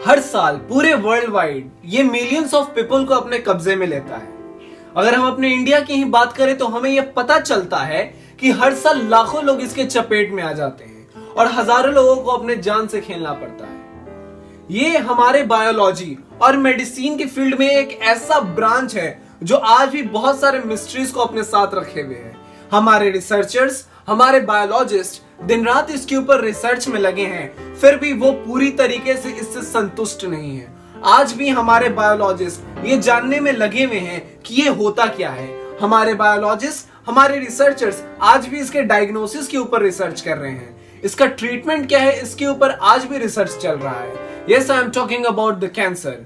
हर साल पूरे world wide ये मिलियंस ऑफ पीपल को अपने कब्जे में लेता है। अगर हम अपने इंडिया की ही बात करें तो हमें यह पता चलता है कि हर साल लाखों लोग इसके चपेट में आ जाते हैं और हजारों लोगों को अपने जान से खेलना पड़ता है। ये हमारे बायोलॉजी और मेडिसिन की फील्ड में एक ऐसा ब्रांच है जो आज भी बहुत सारे मिस्ट्रीज को अपने साथ रखे हुए है। हमारे रिसर्चर्स, हमारे बायोलॉजिस्ट दिन रात इसके ऊपर रिसर्च में लगे हैं, फिर भी वो पूरी तरीके से इससे संतुष्ट नहीं है। आज भी हमारे बायोलॉजिस्ट ये जानने में लगे हुए हैं कि ये होता क्या है। हमारे बायोलॉजिस्ट, हमारे रिसर्चर्स आज भी इसके डायग्नोसिस के ऊपर रिसर्च कर रहे हैं। इसका ट्रीटमेंट क्या है, इसके ऊपर आज भी रिसर्च चल रहा है। Yes, I am talking about the cancer.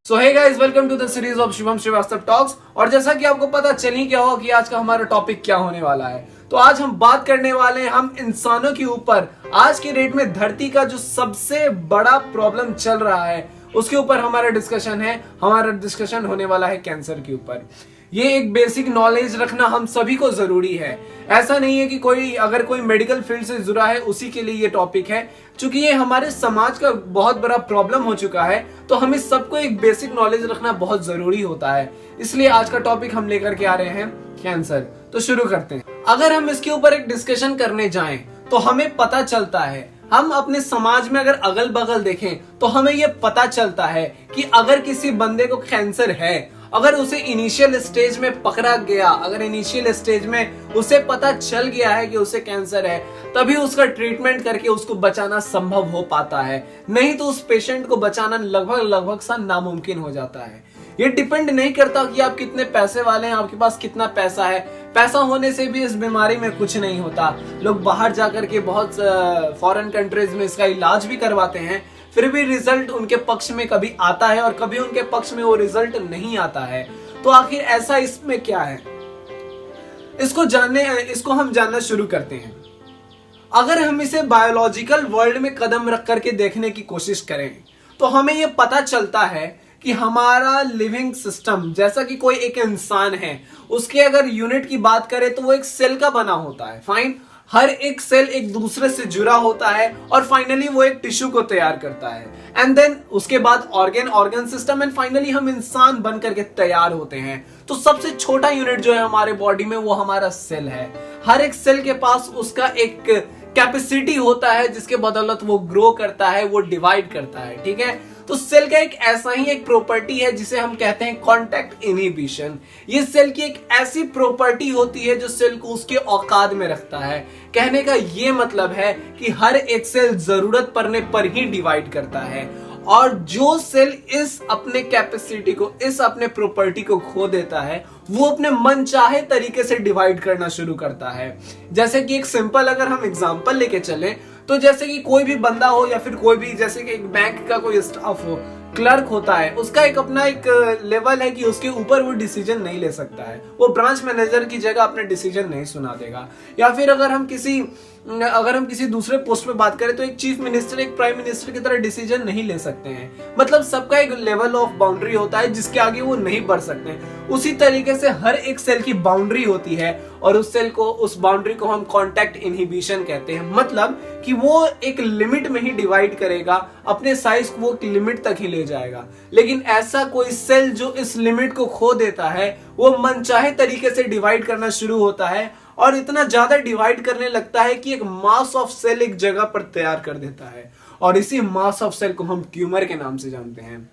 So hey guys, welcome to the series of Shivam Srivastava talks. और जैसा कि आपको पता चल ही क्या होगा कि आज का हमारा टॉपिक क्या होने वाला है, तो आज हम बात करने वाले हैं हम इंसानों के ऊपर आज के डेट में धरती का जो सबसे बड़ा प्रॉब्लम चल रहा है उसके ऊपर हमारा डिस्कशन है। हमारा डिस्कशन होने वाला है कैंसर के ऊपर। ये एक बेसिक नॉलेज रखना हम सभी को जरूरी है। ऐसा नहीं है कि अगर कोई मेडिकल फील्ड से जुड़ा है उसी के लिए ये टॉपिक है। चूंकि ये हमारे समाज का बहुत बड़ा प्रॉब्लम हो चुका है तो हमें सबको एक बेसिक नॉलेज रखना बहुत जरूरी होता है। इसलिए आज का टॉपिक हम लेकर के आ रहे हैं कैंसर। तो शुरू करते हैं। अगर हम इसके ऊपर एक डिस्कशन करने जाएं तो हमें पता चलता है, हम अपने समाज में अगर अगल बगल देखें तो हमें यह पता चलता है कि अगर किसी बंदे को कैंसर है, अगर उसे इनिशियल स्टेज में पकड़ा गया, अगर इनिशियल स्टेज में उसे पता चल गया है कि उसे कैंसर है, तभी उसका ट्रीटमेंट करके उसको बचाना संभव हो पाता है। नहीं तो उस पेशेंट को बचाना लगभग सा नामुमकिन हो जाता है। ये डिपेंड नहीं करता कि आप कितने पैसे वाले हैं, आपके पास कितना पैसा है। पैसा होने से भी इस बीमारी में कुछ नहीं होता। लोग बाहर जाकर के बहुत फॉरेन कंट्रीज में इसका इलाज भी करवाते हैं, फिर भी रिजल्ट उनके पक्ष में कभी आता है और कभी उनके पक्ष में वो रिजल्ट नहीं आता है। तो आखिर ऐसा इसमें क्या है, इसको हम जानना शुरू करते हैं। अगर हम इसे बायोलॉजिकल वर्ल्ड में कदम रख करके देखने की कोशिश करें तो हमें यह पता चलता है कि हमारा लिविंग सिस्टम, जैसा कि कोई एक इंसान है, उसके अगर यूनिट की बात करें तो वो एक सेल का बना होता है। फाइन, हर एक सेल एक दूसरे से जुड़ा होता है और फाइनली वो एक टिश्यू को तैयार करता है। एंड देन उसके बाद ऑर्गन सिस्टम, एंड फाइनली हम इंसान बन करके तैयार होते हैं। तो सबसे छोटा यूनिट जो है हमारे बॉडी में वो हमारा सेल है। हर एक सेल के पास उसका एक कैपेसिटी होता है जिसके बदौलत वो ग्रो करता है, वो डिवाइड करता है। ठीक है, तो सेल का एक ऐसा ही एक प्रॉपर्टी है जिसे हम कहते हैं कांटेक्ट इनहिबिशन। ये सेल की एक ऐसी प्रॉपर्टी होती है जो सेल को उसके औकात में रखता है। कहने का ये मतलब है कि हर एक सेल जरूरत पड़ने पर ही डिवाइड करता है, और जो सेल इस अपने कैपेसिटी को, इस अपने प्रॉपर्टी को खो देता है, वो अपने मनचाहे तरीके से डिवाइड करना शुरू करता है। जैसे कि एक सिंपल अगर हम एग्जांपल लेके चले तो जैसे कि कोई भी बंदा हो या फिर कोई भी, जैसे कि एक बैंक का कोई स्टाफ हो, क्लर्क होता है, उसका एक अपना एक लेवल है कि उसके ऊपर वो डिसीजन नहीं ले सकता है। वो ब्रांच मैनेजर की जगह अपने डिसीजन नहीं सुना देगा। या फिर अगर हम किसी दूसरे पोस्ट पे बात करें तो एक चीफ मिनिस्टर, एक प्राइम मिनिस्टर की तरह डिसीजन नहीं ले सकते हैं। मतलब सबका एक लेवल ऑफ बाउंड्री होता है जिसके आगे वो नहीं बढ़ सकते। उसी तरीके से हर एक सेल की बाउंड्री होती है और उस बाउंड्री को हम कांटेक्ट इनहिबिशन कहते हैं। मतलब कि वो एक लिमिट में ही डिवाइड करेगा, अपने साइज को वो एक लिमिट तक ही ले जाएगा। लेकिन ऐसा कोई सेल जो इस लिमिट को खो देता है वो मनचाहे तरीके से डिवाइड करना शुरू होता है और इतना ज्यादा डिवाइड करने लगता है कि एक मास ऑफ सेल एक जगह पर तैयार कर देता है, और इसी मास ऑफ सेल को हम ट्यूमर के नाम से जानते हैं।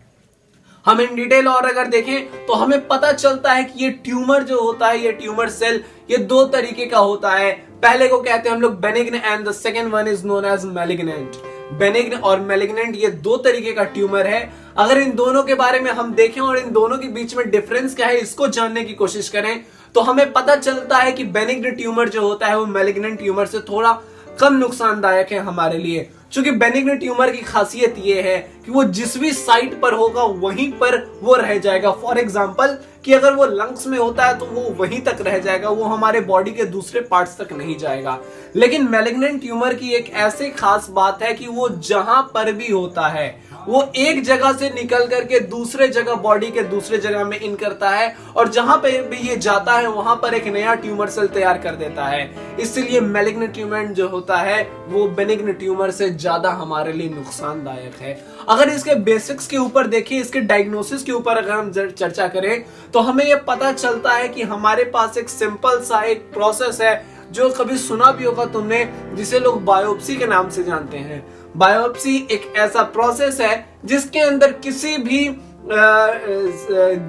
हम इन डिटेल और अगर देखें तो हमें पता चलता है कि ये ट्यूमर जो होता है, ये ट्यूमर सेल, ये दो तरीके का होता है। पहले को कहते हैं हम लोग benign and the second one is known as malignant. Benign और मैलिग्नेंट ये दो तरीके का ट्यूमर है। अगर इन दोनों के बारे में हम देखें और इन दोनों के बीच में डिफरेंस क्या है इसको जानने की कोशिश करें तो हमें पता चलता है कि बेनिग्न ट्यूमर जो होता है वो मैलिग्नेंट ट्यूमर से थोड़ा कम नुकसानदायक है हमारे लिए। क्योंकि बेनिग्न ट्यूमर की खासियत ये है कि वो जिस भी साइट पर होगा वहीं पर वो रह जाएगा। फॉर एग्जांपल कि अगर वो लंग्स में होता है तो वो वहीं तक रह जाएगा, वो हमारे बॉडी के दूसरे पार्ट्स तक नहीं जाएगा। लेकिन मैलिग्नेंट ट्यूमर की एक ऐसी खास बात है कि वो जहां पर भी होता है वो एक जगह से निकल करके दूसरे जगह, बॉडी के दूसरे जगह में इन करता है और जहां पे भी ये जाता है वहां पर एक नया ट्यूमर सेल तैयार कर देता है। इसलिए मैलिग्नेंट ट्यूमर जो होता है वो बेनिग्न ट्यूमर से ज्यादा हमारे लिए नुकसानदायक है। अगर इसके बेसिक्स के ऊपर देखिए, इसके डायग्नोसिस के ऊपर अगर हम चर्चा करें तो हमें यह पता चलता है कि हमारे पास एक सिंपल सा एक प्रोसेस है जो कभी सुना भी होगा तुमने, जिसे लोग बायोप्सी के नाम से जानते हैं। बायोप्सी एक ऐसा प्रोसेस है जिसके अंदर किसी भी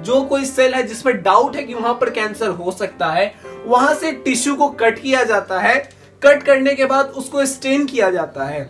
जो कोई सेल है जिसमें डाउट है कि वहां पर कैंसर हो सकता है, वहां से टिश्यू को कट किया जाता है। कट करने के बाद उसको स्टेन किया जाता है।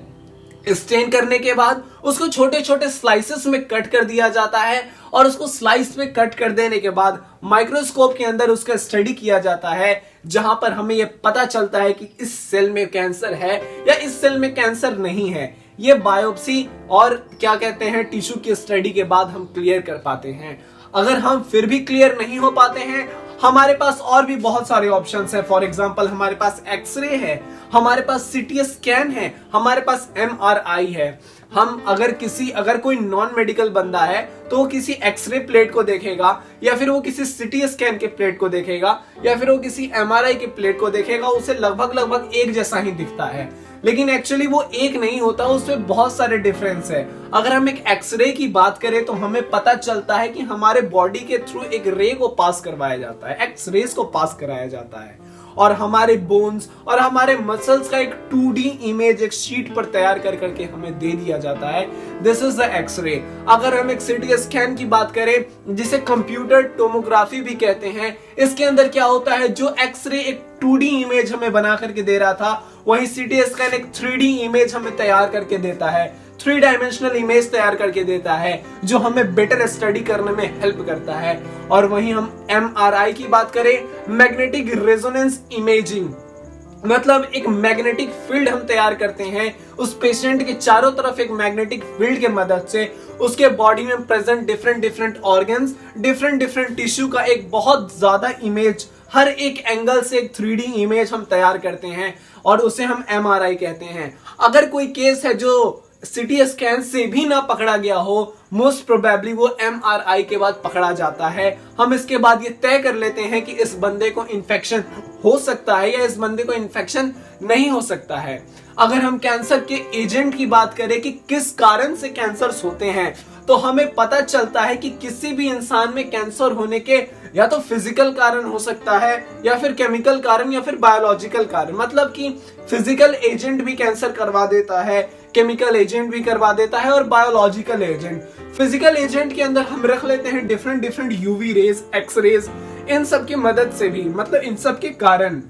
स्टेन करने के बाद उसको छोटे छोटे स्लाइसेस में कट कर दिया जाता है और उसको स्लाइस में कट कर देने के बाद माइक्रोस्कोप के अंदर उसका स्टडी किया जाता है, जहां पर हमें यह पता चलता है कि इस सेल में कैंसर है या इस सेल में कैंसर नहीं है। ये बायोप्सी और क्या कहते हैं टिश्यू की स्टडी के बाद हम क्लियर कर पाते हैं। अगर हम फिर भी क्लियर नहीं हो पाते हैं, हमारे पास और भी बहुत सारे ऑप्शंस हैं। फॉर एग्जांपल हमारे पास एक्सरे है, हमारे पास सीटी स्कैन है, हमारे पास एमआरआई है। हम अगर कोई नॉन मेडिकल बंदा है तो वो किसी एक्सरे प्लेट को देखेगा या फिर वो किसी सीटी स्कैन के प्लेट को देखेगा या फिर वो किसी एमआरआई के प्लेट को देखेगा, उसे लगभग एक जैसा ही दिखता है, लेकिन एक्चुअली वो एक नहीं होता, उसमें बहुत सारे डिफरेंस है। अगर हम एक एक्सरे की बात करें तो हमें पता चलता है कि हमारे बॉडी के थ्रू एक रे को पास करवाया जाता है, एक्सरेज को पास कराया जाता है और हमारे बोन्स और हमारे मसल्स का एक 2D इमेज एक शीट पर तैयार कर करके हमें दे दिया जाता है। This is the x-ray. अगर हम एक सीटी स्कैन की बात करें जिसे कंप्यूटर टोमोग्राफी भी कहते हैं, इसके अंदर क्या होता है, जो एक्सरे एक 2D इमेज हमें बना करके दे रहा था, वही सीटी स्कैन एक 3D इमेज हमें तैयार करके देता है, 3 डायमेंशनल इमेज तैयार करके देता है, जो हमें बेटर स्टडी करने में हेल्प करता है। और वहीं हम एमआरआई की बात करें, मैग्नेटिक रेजोनेंस इमेजिंग, मतलब एक मैग्नेटिक फील्ड हम तैयार करते हैं उस पेशेंट के चारों तरफ, एक मैग्नेटिक फील्ड के मदद से उसके बॉडी में present different organs, different tissue का एक बहुत ज्यादा इमेज, हर एक एंगल से एक 3D इमेज हम तैयार करते हैं और उसे हम एमआरआई कहते हैं। अगर कोई केस है जो सीटी स्कैन से भी ना पकड़ा गया हो, मोस्ट प्रोबेबली वो एमआरआई के बाद पकड़ा जाता है। हम इसके बाद ये तय कर लेते हैं कि इस बंदे को इन्फेक्शन हो सकता है या इस बंदे को इन्फेक्शन नहीं हो सकता है। अगर हम कैंसर के एजेंट की बात करें कि किस कारण से कैंसर्स होते हैं, तो हमें पता चलता है कि किसी भी इंसान में कैंसर होने के या तो फिजिकल कारण हो सकता है या फिर केमिकल कारण या फिर बायोलॉजिकल कारण, मतलब कि फिजिकल एजेंट भी कैंसर करवा देता है, केमिकल एजेंट भी करवा देता है और बायोलॉजिकल एजेंट। फिजिकल एजेंट के अंदर हम रख लेते हैं डिफरेंट यूवी रेज, एक्सरेज, इन सब की मदद से भी, मतलब इन सब के कारण,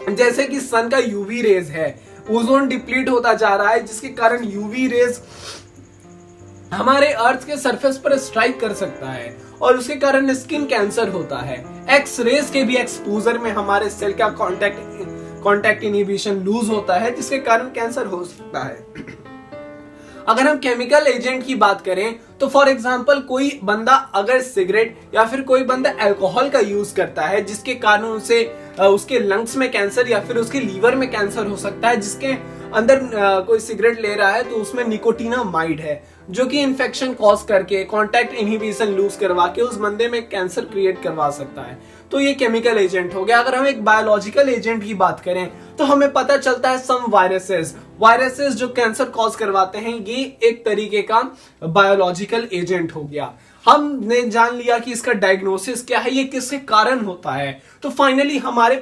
जैसे कि सन का यूवी रेज है, ओजोन डिप्लीट होता जा रहा है जिसके कारण यूवी रेज हमारे अर्थ के सरफेस पर स्ट्राइक कर सकता है और उसके कारण स्किन कैंसर होता है। एक्स रेज के भी एक्सपोजर में हमारे सेल का कांटेक्ट इनहिबिशन लूज होता है जिसके कारण कैंसर हो सकता है। अगर हम केमिकल एजेंट की बात करें तो फॉर एग्जांपल कोई बंदा अगर सिगरेट या फिर कोई बंदा अल्कोहल का यूज करता है जिसके कारण उसे उसके लंग्स में कैंसर या फिर उसके लीवर में कैंसर हो सकता है, जिसके अंदर कोई सिगरेट ले रहा है तो उसमें निकोटिनामाइड है जो कि इन्फेक्शन कॉज करके कांटेक्ट इनहिबिशन लूज करवा के उस बंदे में कैंसर क्रिएट करवा सकता है। तो ये केमिकल एजेंट हो गया। अगर हम एक बायोलॉजिकल एजेंट की बात करें तो हमें पता चलता है सम वायरसेस जो कैंसर कॉज करवाते हैं, ये एक तरीके का बायोलॉजिकल एजेंट हो गया। हमने जान लिया कि इसका डायग्नोसिस क्या है, ये किसके कारण होता है। तो फाइनली हमारे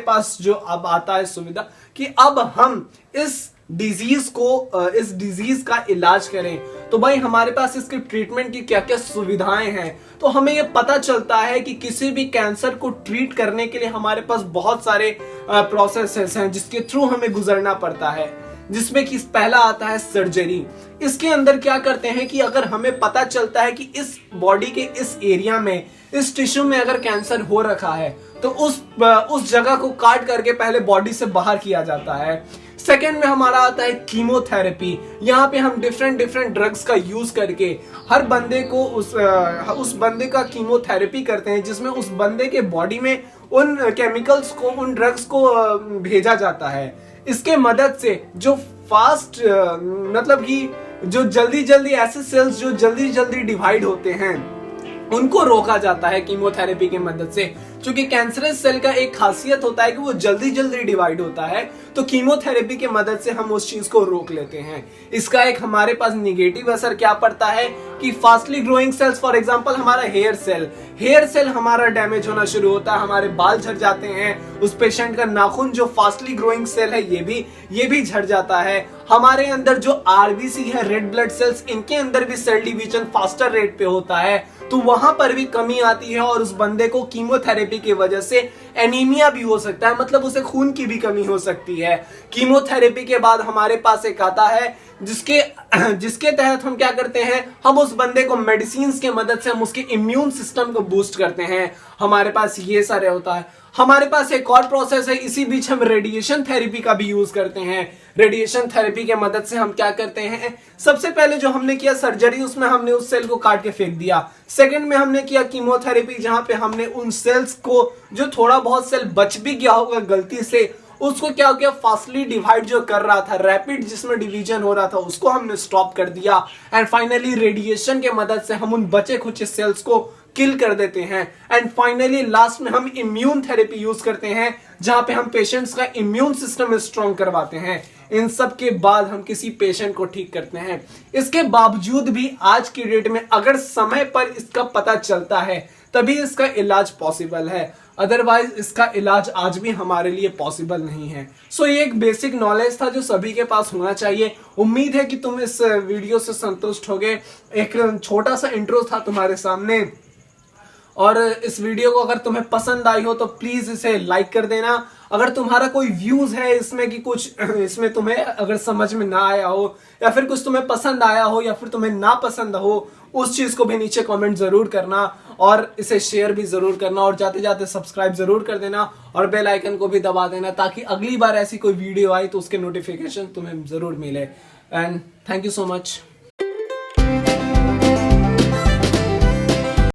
पास जो अब आता है सुविधा कि अब हम इस डिजीज का इलाज करें, तो भाई हमारे पास इसके ट्रीटमेंट की क्या क्या सुविधाएं हैं। तो हमें यह पता चलता है कि किसी भी कैंसर को ट्रीट करने के लिए हमारे पास बहुत सारे प्रोसेसेस हैं जिसके थ्रू हमें गुजरना पड़ता है, जिसमें कि पहला आता है सर्जरी। इसके अंदर क्या करते हैं कि अगर हमें पता चलता है कि इस बॉडी के इस एरिया में, इस टिश्यू में अगर कैंसर हो रखा है तो उस जगह को काट करके पहले बॉडी से बाहर किया जाता है। सेकेंड में हमारा आता है कीमोथेरेपी। यहाँ पे हम डिफरेंट ड्रग्स का यूज करके हर बंदे को उस बंदे का कीमोथेरेपी करते हैं, जिसमें उस बंदे के बॉडी में उन केमिकल्स को, उन ड्रग्स को भेजा जाता है। इसके मदद से जो फास्ट मतलब कि जो जल्दी जल्दी ऐसे सेल्स जो जल्दी जल्दी डिवाइड होते हैं उनको रोका जाता है कीमोथेरेपी की मदद से। क्योंकि कैंसरस सेल का एक खासियत होता है कि वो जल्दी जल्दी डिवाइड होता है, तो कीमोथेरेपी की मदद से हम उस चीज को रोक लेते हैं। इसका एक हमारे पास निगेटिव असर क्या पड़ता है कि fastly growing cells, for example हमारा हेयर सेल हमारा डैमेज होना शुरू होता है, हमारे बाल झड़ जाते हैं, उस पेशेंट का नाखून जो फास्टली ग्रोइंग सेल है ये भी झड़ जाता है। हमारे अंदर जो आरबीसी है, रेड ब्लड सेल्स, इनके अंदर भी सेल डिवीजन फास्टर रेट पे होता है, तो वहां पर भी कमी आती है और उस बंदे को कीमोथेरेपी की वजह से एनीमिया भी हो सकता है, मतलब उसे खून की भी कमी हो सकती है। कीमोथेरेपी के बाद हमारे पास एक आता है जिसके तहत हम क्या करते हैं, हम उस बंदे को मेडिसिन के मदद से हम उसके इम्यून सिस्टम को बूस्ट करते हैं। हमारे पास ये सारे होता है। हमारे पास एक और प्रोसेस है, इसी बीच हम रेडिएशन थेरेपी का भी यूज करते हैं। रेडिएशन थेरेपी के मदद से हम क्या करते हैं, सबसे पहले जो हमने किया सर्जरी, उसमें हमने उस सेल को काट के फेंक दिया। सेकंड में हमने किया कीमोथेरेपी, जहां पे हमने उन सेल्स को, जो थोड़ा बहुत सेल बच भी गया होगा गलती से, उसको क्या हो गया, फास्टली डिवाइड जो कर रहा था, रैपिड जिसमें डिवीजन हो रहा था, उसको हमने स्टॉप कर दिया। एंड फाइनली रेडिएशन के मदद से हम उन बचे खुचे सेल्स को किल कर देते हैं। एंड फाइनली लास्ट में हम इम्यून थेरेपी यूज करते हैं, जहां पे हम पेशेंट्स का इम्यून सिस्टम स्ट्रॉन्ग करवाते हैं। इन सब के बाद हम किसी पेशेंट को ठीक करते हैं। इसके बावजूद भी आज की डेट में अगर समय पर इसका पता चलता है तभी इसका इलाज पॉसिबल है, अदरवाइज इसका इलाज आज भी हमारे लिए पॉसिबल नहीं है। सो ये एक बेसिक नॉलेज था जो सभी के पास होना चाहिए। उम्मीद है कि तुम इस वीडियो से संतुष्ट होगे। एक छोटा सा इंट्रो था तुम्हारे सामने, और इस वीडियो को अगर तुम्हें पसंद आई हो तो प्लीज इसे लाइक कर देना। अगर तुम्हारा कोई व्यूज है इसमें कि कुछ इसमें तुम्हें अगर समझ में ना आया हो, या फिर कुछ तुम्हें पसंद आया हो, या फिर तुम्हें ना पसंद हो, उस चीज को भी नीचे कमेंट जरूर करना और इसे शेयर भी जरूर करना, और जाते जाते सब्सक्राइब जरूर कर देना और बेल आइकन को भी दबा देना, ताकि अगली बार ऐसी कोई वीडियो आई तो उसके नोटिफिकेशन तुम्हें जरूर मिले। And thank you so much.